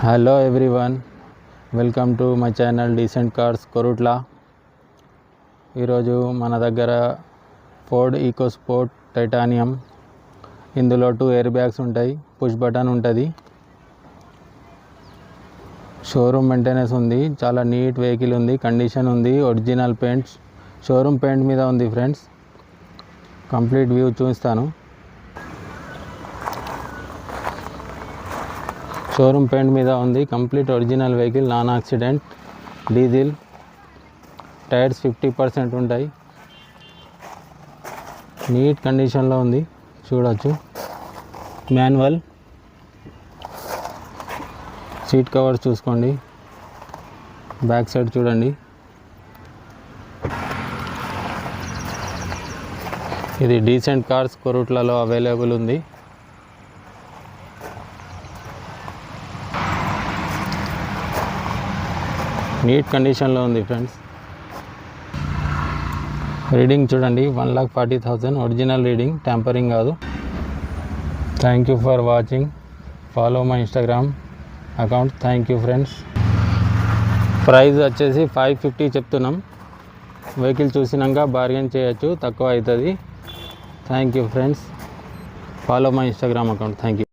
Hello everyone, welcome to my channel decent cars Korutla. ఈరోజు మన దగ్గర ఫోర్డ్ ఈకోస్పోర్ట్ టైటానియం. ఇందులో 2 ఎయిర్ బ్యాగ్స్ ఉంటాయి, పుష్ బటన్ ఉంటుంది. షోరూమ్ మెయింటెనెన్స్ ఉంది, చాలా నీట్ వెహికల్ ఉంది, కండిషన్ ఉంది, ఒరిజినల్ పెయింట్స్ షోరూమ్ పెయింట్ మీద ఉంది ఫ్రెండ్స్. కంప్లీట్ వ్యూ చూపిస్తాను. షోరూమ్ పెయింట్ మీద ఉంది, complete original vehicle, non accident, diesel, tyres 50% ఉంటాయి, నీట్ కండిషన్లో ఉంది, చూడొచ్చు. మాన్యువల్ సీట్ కవర్స్ చూసుకోండి, బ్యాక్ సైడ్ చూడండి. ఇది డీసెంట్ కార్స్ కొరుట్లలో అవైలబుల్ ఉంది. నీట్ కండిషన్లో ఉంది ఫ్రెండ్స్. రీడింగ్ చూడండి, 1,40,000 ఒరిజినల్ రీడింగ్, ట్యాంపరింగ్ కాదు. Thank you for watching. Follow my Instagram account. Thank you friends. Price వచ్చేసి 550 చెప్తున్నాం. వెహికల్ చూసినాక బార్గెన్ చేయొచ్చు, తక్కువ అవుతుంది. Thank you friends. Follow my Instagram account. Thank you.